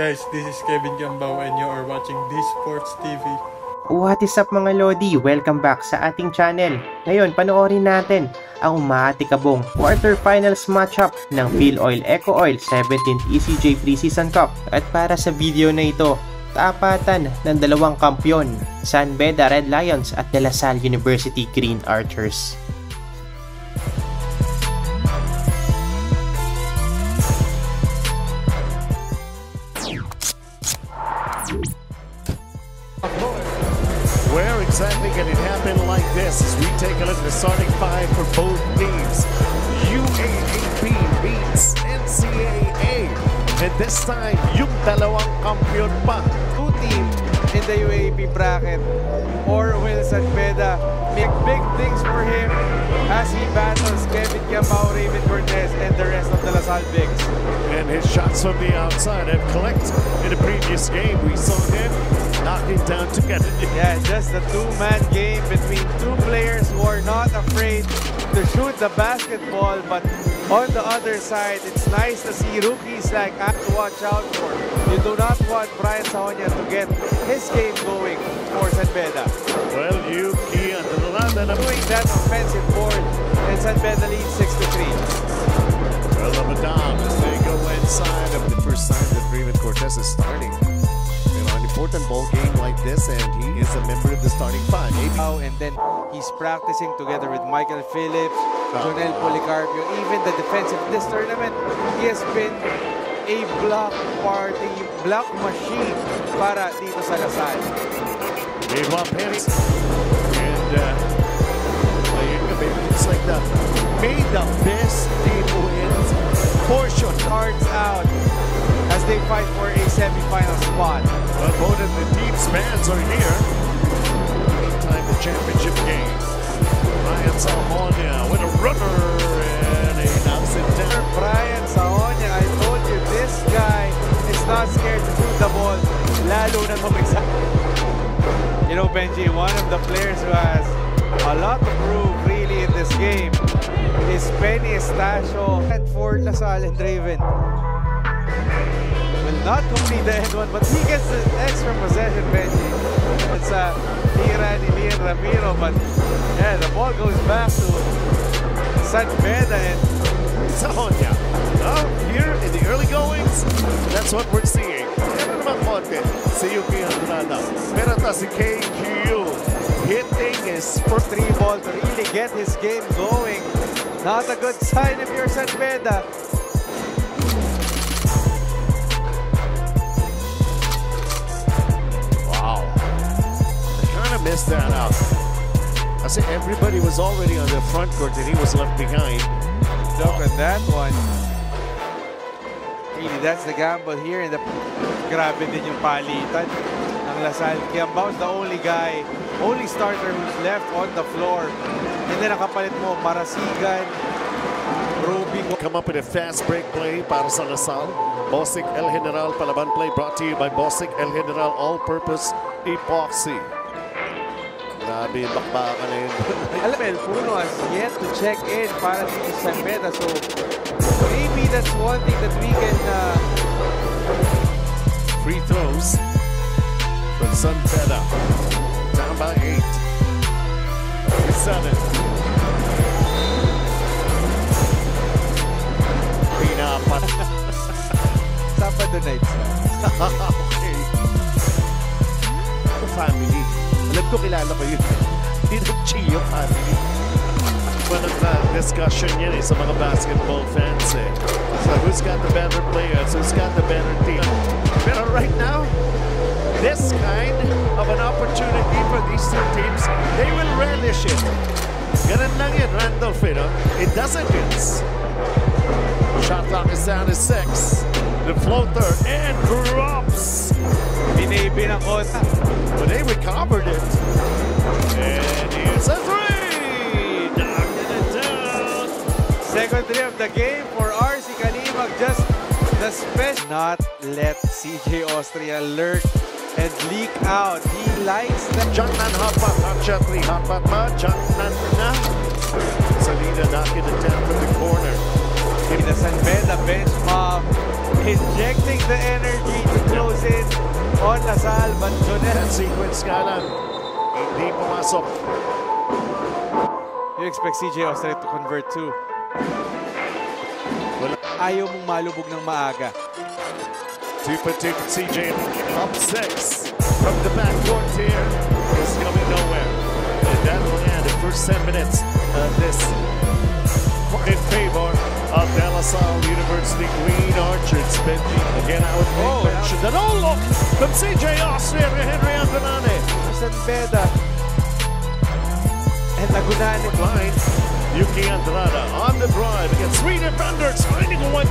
Guys, this is Kevin Gambao and you are watching D Sports TV. What is up mga Lodi? Welcome back sa ating channel. Ngayon, panoorin natin ang umaatikabong quarterfinals matchup ng Philoil Eco Oil 17th ECJ Preseason Cup. At para sa video na ito, tapatan ng dalawang kampyon, San Beda Red Lions at De La Salle University Green Archers. Where exactly can it happen like this as we take a look at the starting five for both teams? UAAP beats NCAA. And this time, yung dalawang kampiyon pa. Two teams in the UAAP bracket, Orwell San Beda, make big things for him as he battles Kevin Gambao, Raven Cortez, and the rest of the La Salle Bigs. And his shots from the outside have collected. In the previous game, we saw him knocking down to get it. Yeah, just a two-man game between two players who are not afraid to shoot the basketball, but on the other side, it's nice to see rookies like that to watch out for. You do not want Brian Saonia to get his game going for San Beda. Well, Yuki and the doing that offensive board, and San Beda leads 6-3. Well, the Madame, as they go inside of the first time that Raven Cortez is starting. An important ball game like this, and he is a member of the starting five. And then he's practicing together with Michael Phillips, Jonel Policarpio, even the defensive. This tournament, he has been a block machine para dito sa La Salle. Meanwhile, Penny, and it's like the made the best team wins portion. Cards out as they fight for a semi-final spot. Well, both of the team's fans are here. Meantime, the championship game. Brian Saonia with a runner, and he knocks it down. Brian Saonia, I told you, this guy is not scared to shoot the ball. Lalo na tumigsa. You know, Benji, one of the players who has a lot to prove really in this game is Penny Estacio. And for La Salle and Raven, will not complete the end one, but he gets the extra possession, Benji. It's a tira ni Lian Ramiro, but yeah, the ball goes back to San Beda and Saonia. Now, here in the early goings, that's what we're seeing. Meron naman konti si Yuki Andrada. Meron ta si KQ hitting his first three ball to really get his game going. Not a good sign if you're San Beda. Missed that out. I say everybody was already on the front court and he was left behind. Look at that one. Really, that's the gamble here. And grabe din yung palitan ng La Salle. Gambao's the only guy, only starter who's left on the floor. And then nakapalit mo, Marasigan, Ruby. Come up with a fast break play para sa La Salle. Bosik El General Palaban play brought to you by Bosik El General All-Purpose Epoxy. Grabe, bakbakan na yun. Alam, Puno has yet to check in para dito sa San Beda. So, maybe that's one thing that we can... Free throws from San Beda. Down by 8. 7. Pinapat. Sabado nights na. Okay. Family. Alam ko, kilala ko yun. Chio family. Walang discussion yan sa mga basketball fans eh. So who's got the better players? Who's got the better team? Pero right now, this kind of an opportunity for these two teams, they will relish it. Ganun lang yun, Randolph, you know? It doesn't miss. Shot clock is down to 6. The floater and drops. Binibi ng kota. But they recovered it. And here's a 3! Knocking it down. Second three of the game for RC Kalimag. Just the special. Not let CJ Austria lurk and leak out. He likes the... Jangnan hapat. Hotshot 3. Hapat ma. Jangnan na. Salida knocking it down from the corner. The San Beda bench mob injecting the energy to in on Lasal, but Jonel. That sequence nga lang, hindi pumasok. You expect CJ Austria to convert too. Ayaw mong malubog ng maaga. 2-2 CJ up 6 from the backcourt here is going nowhere. And that will end the first 10 minutes of this in favor of De La Salle University Green Orchards. Benji, again, I would mention that. Oh, look! From CJ Austria to Henry Agonane. San Beda. And Agonane. Line. Yuki Andrada on the drive against three defenders, finding a one.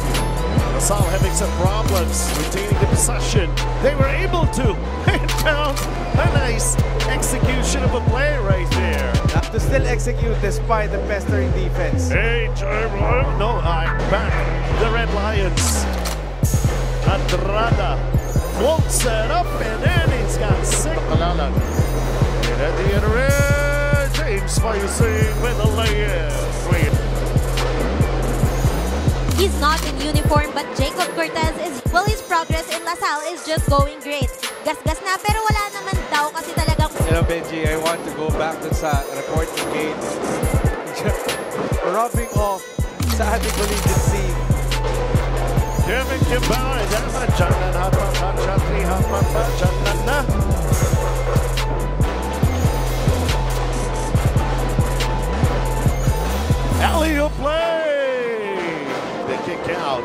La Salle having some problems retaining the possession. They were able to and found a nice execution of a play right there. Not to still execute despite the pestering defense. Hey, no, back the Red Lions. Andrada floats it up and then he's got six. And at the other end, James Faising with the layup. He's not in uniform, but Jacob Cortez is, well, his progress in La Salle is just going great. Gas-gas na, pero wala naman daw kasi talagang... You know, Benji, I want to go back to sa reporting game. Rubbing off sa ating collegiate scene. Kevin Kimbao, dapat jalan na. Alley-oop play! They kick out.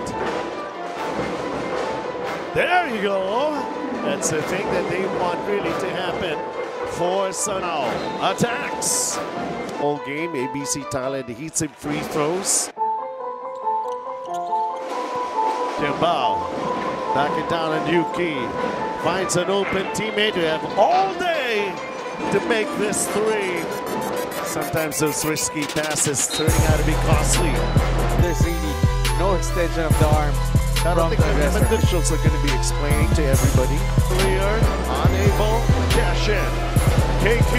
There you go. That's the thing that they want really to happen for Sunao. Attacks. Whole game, ABC Thailand heats and free throws. Kimbao. Back it down on Yuki. Finds an open teammate. We have all day to make this three. Sometimes those risky passes turning out to be costly. There's really no extension of the arms. I don't think the officials are going to be explaining to everybody. Clear, unable, cash in. KQ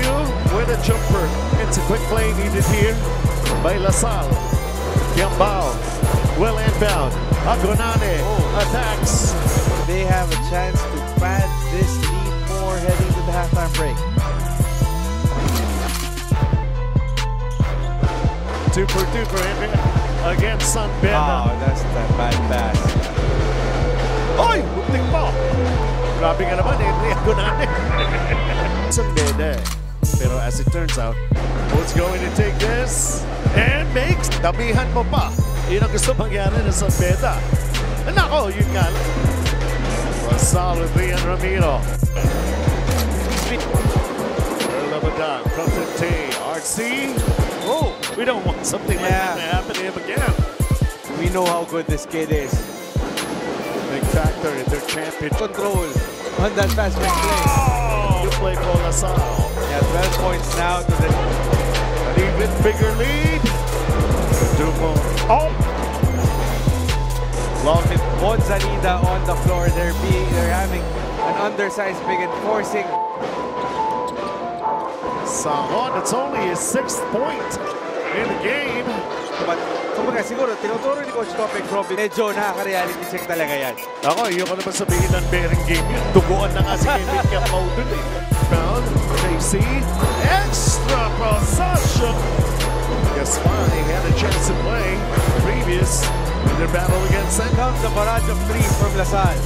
with a jumper. It's a quick play needed here by La Salle. Kimbao will inbound. Agonane attacks. They have a chance to pad this lead more heading to the halftime break. 2 for 2 for him against San Beda. Wow, that's that bad pass. Oy! Buntik pa! Grabe ka naman, Henry Agonane. San Beda. Pero as it turns out, who's going to take this? And makes damihan mo pa. Yun ang gusto mangyari ng San Beda. Nako, yun nga. La Salle with Rian Ramiro. Earl Abadan from the T. RC. Oh, we don't want something like that to happen to him again. We know how good this kid is. Big factor in their championship. Control on that fast break play. Good play for La Salle. Yeah, 12 points now to the... An even bigger lead. Dumo. Oh! Long with Bonzanida on the floor. They're having an undersized big and forcing. Sahon, it's only his 6th point in the game. But kumbaga siguro tinuturo ni Coach Topek Robin, medyo nakaka-reality check talaga yan. Ako, yun ko naman sabihin ng bearing game yun. Tuguan na nga si Kevin Kimbao dun eh. Found, JC, extra possession. Guess why they had a chance to play previous in their battle against Sen. Comes the barrage of threes from La Salle.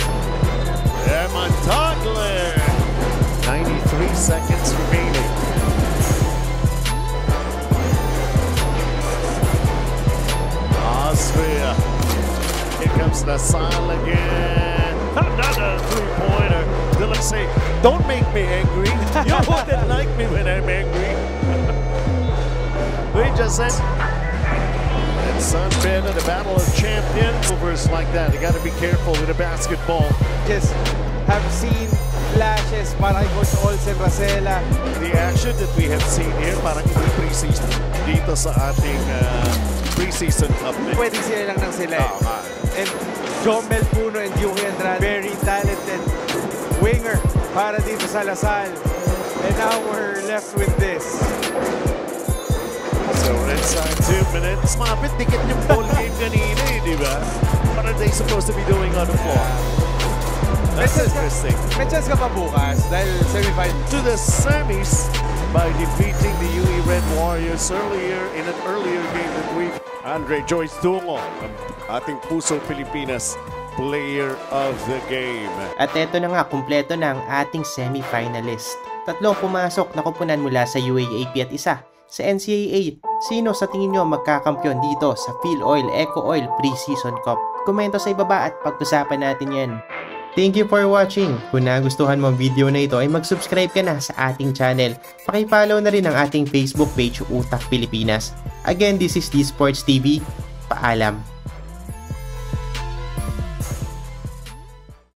Eman Togler. 93 seconds remaining. Austria. Here comes La Salle again. Another three-pointer. Dylan say, don't make me angry. You wouldn't like me when I'm angry. We just said. And San Beda, the battle of champions. Overs like that. You got to be careful with a basketball. Just have seen flashes parang Coach Olsen Racela. The action that we have seen here, parang hindi preseason dito sa ating preseason update. Pwede sila lang ng sila. And Jomel Puno and Yuki Andrade, very talented winger para dito sa La Salle. And now we're left with this. So inside 2 minutes, mapit dikit yung ball game kanina eh, di ba? What are they supposed to be doing on the floor? That's interesting. May chance ka pa bukas dahil semifinal. To the semis by defeating the UE Red Warriors in an earlier game that week. Andre Joyce Tungo, ang ating Puso Pilipinas Player of the Game. At eto na nga, kumpleto na ang ating semi-finalist. 3 pumasok na kupunan mula sa UAAP at isa sa NCAA. Sino sa tingin nyo magkakampyon dito sa PhilOil Eco Oil Pre-Season Cup? Komento sa ibaba at pag-usapan natin yan. Thank you for watching. Kung nagustuhan mo ang video na ito ay mag-subscribe ka na sa ating channel. Paki-follow na rin ang ating Facebook page Utak Pilipinas. Again, this is D Sports TV. Paalam.